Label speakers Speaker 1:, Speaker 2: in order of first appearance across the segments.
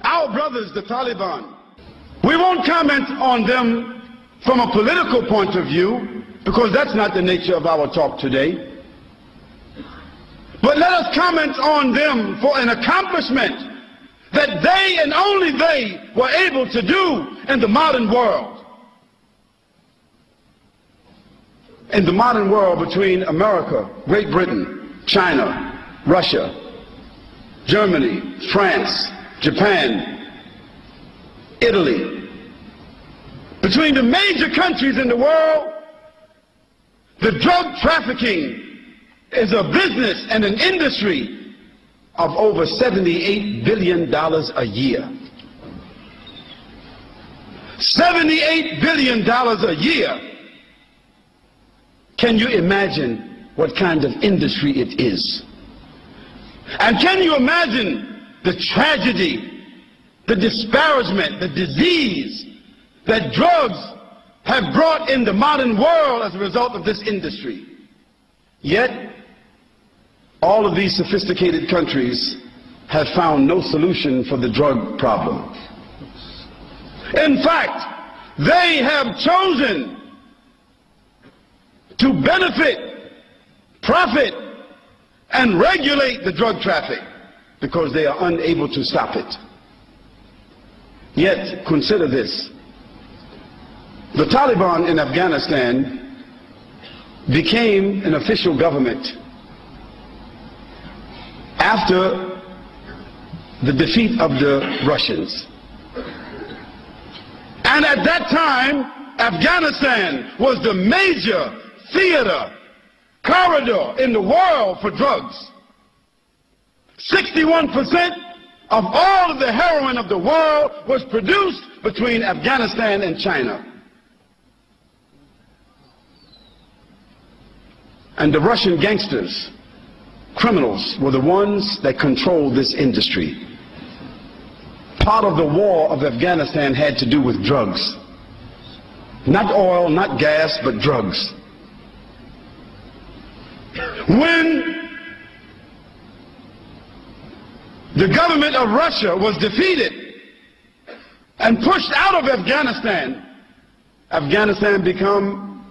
Speaker 1: our brothers, the Taliban. We won't comment on them from a political point of view, because that's not the nature of our talk today. But let us comment on them for an accomplishment that they and only they were able to do in the modern world. In the modern world, between America, Great Britain, China, Russia, Germany, France, Japan, Italy, between the major countries in the world, the drug trafficking is a business and an industry of over $78 billion a year. $78 billion a year. Can you imagine what kind of industry it is? And can you imagine the tragedy, the disparagement, the disease that drugs have brought in the modern world as a result of this industry? Yet, all of these sophisticated countries have found no solution for the drug problem. In fact, they have chosen to benefit, profit, and regulate the drug traffic because they are unable to stop it. Yet, consider this. The Taliban in Afghanistan became an official government after the defeat of the Russians. And at that time, Afghanistan was the major theater, corridor in the world for drugs. 61% of all of the heroin of the world was produced between Afghanistan and China. And the Russian gangsters, criminals, were the ones that controlled this industry. Part of the war of Afghanistan had to do with drugs. Not oil, not gas, but drugs. When the government of Russia was defeated and pushed out of Afghanistan, Afghanistan became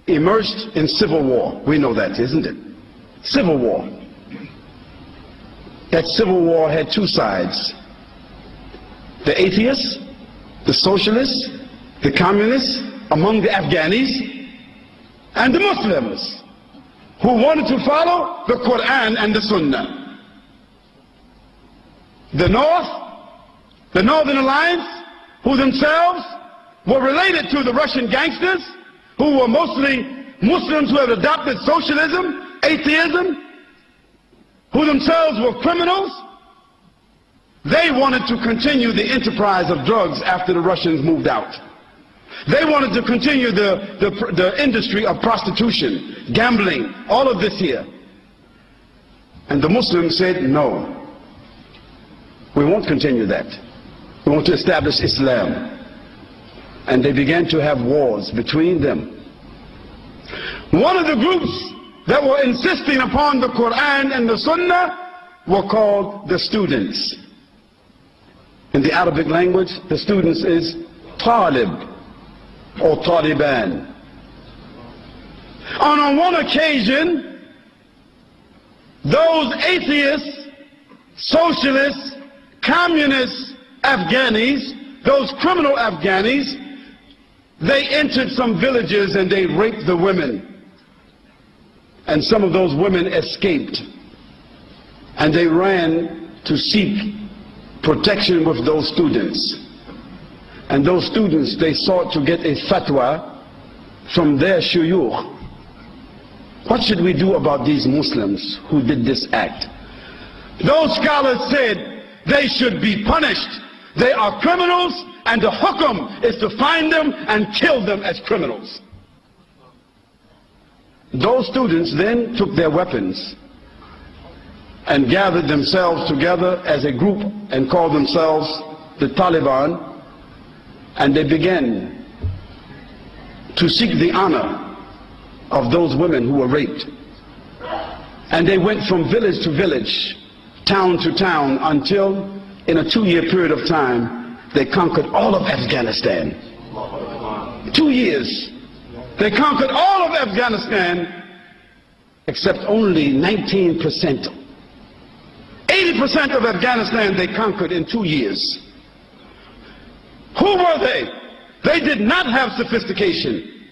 Speaker 1: immersed in civil war. We know that, isn't it? Civil war. That civil war had two sides. The atheists, the socialists, the communists among the Afghanis, and the Muslims who wanted to follow the Quran and the Sunnah. The North, the Northern Alliance, who themselves were related to the Russian gangsters, who were mostly Muslims who had adopted socialism, atheism, who themselves were criminals. They wanted to continue the enterprise of drugs after the Russians moved out. They wanted to continue the industry of prostitution, gambling, all of this here. And the Muslims said, no, we won't continue that. We want to establish Islam. And they began to have wars between them. One of the groups that were insisting upon the Quran and the Sunnah were called the students. In the Arabic language, the students is Talib or Taliban. On one occasion, those atheists, socialists, communist Afghanis, those criminal Afghanis, they entered some villages and they raped the women. And some of those women escaped. And they ran to seek protection with those students. And those students, they sought to get a fatwa from their shuyukh. What should we do about these Muslims who did this act? Those scholars said they should be punished. They are criminals, and the hukum is to find them and kill them as criminals. Those students then took their weapons and gathered themselves together as a group and called themselves the Taliban, and they began to seek the honor of those women who were raped. And they went from village to village, town to town, until in a 2-year period of time, they conquered all of Afghanistan. 2 years. They conquered all of Afghanistan except only 19%. 80% of Afghanistan they conquered in 2 years. Who were they? They did not have sophistication.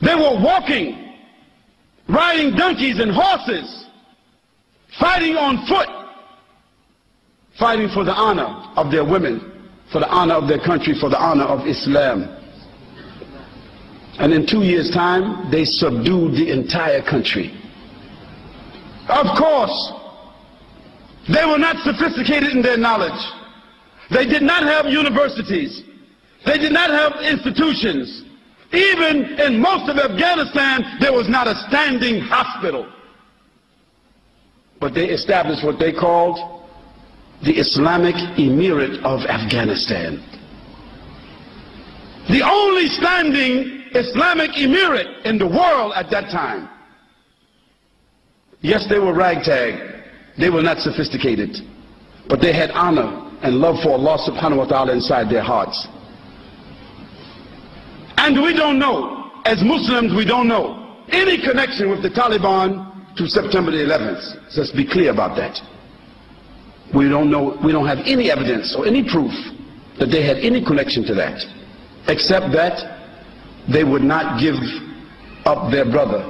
Speaker 1: They were walking, riding donkeys and horses, fighting on foot, fighting for the honor of their women, for the honor of their country, for the honor of Islam. And in 2 years' time, they subdued the entire country. Of course, they were not sophisticated in their knowledge. They did not have universities. They did not have institutions. Even in most of Afghanistan, there was not a standing hospital. But they established what they called the Islamic Emirate of Afghanistan. The only standing Islamic Emirate in the world at that time. Yes, they were ragtag. They were not sophisticated. But they had honor and love for Allah subhanahu wa ta'ala inside their hearts. And we don't know, as Muslims, we don't know any connection with the Taliban to September the 11th. Let's be clear about that. We don't know, we don't have any evidence or any proof that they had any connection to that, except that they would not give up their brother,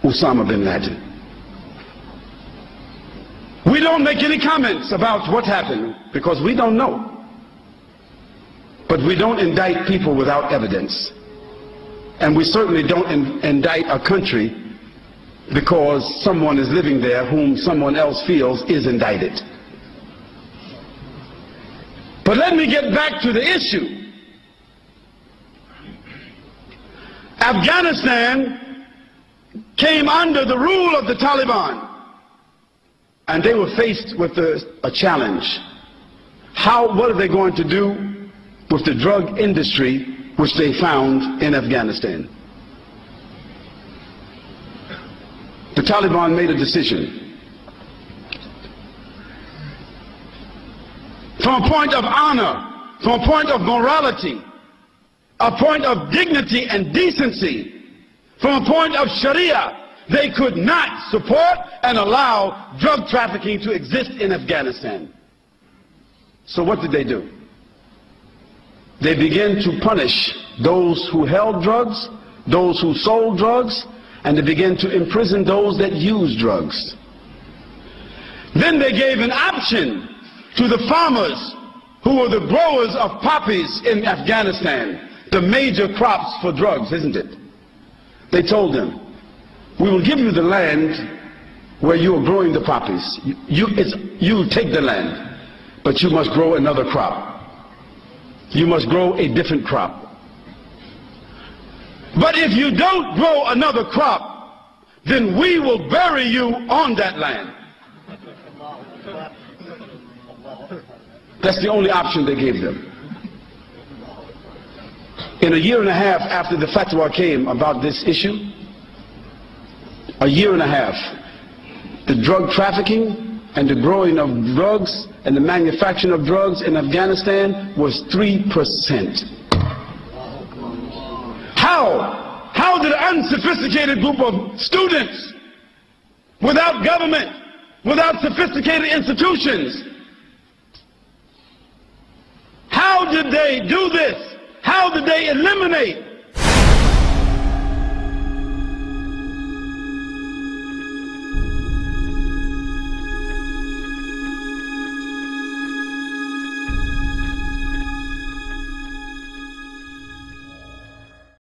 Speaker 1: Osama bin Laden. We don't make any comments about what happened because we don't know. But we don't indict people without evidence. And we certainly don't indict a country because someone is living there whom someone else feels is indicted. But let me get back to the issue. Afghanistan came under the rule of the Taliban. And they were faced with a challenge. What are they going to do with the drug industry which they found in Afghanistan? The Taliban made a decision. From a point of honor, from a point of morality, a point of dignity and decency, from a point of Sharia, they could not support and allow drug trafficking to exist in Afghanistan. So what did they do? They began to punish those who held drugs, those who sold drugs, and they began to imprison those that used drugs. Then they gave an option to the farmers who were the growers of poppies in Afghanistan, the major crops for drugs, isn't it? They told them, we will give you the land where you are growing the poppies. You take the land, but you must grow another crop. You must grow a different crop. But if you don't grow another crop, then we will bury you on that land. That's the only option they gave them. In a year and a half after the fatwa came about this issue, a year and a half, the drug trafficking and the growing of drugs and the manufacturing of drugs in Afghanistan was 3%. How did an unsophisticated group of students, without government, without sophisticated institutions, how did they do this? How did they eliminate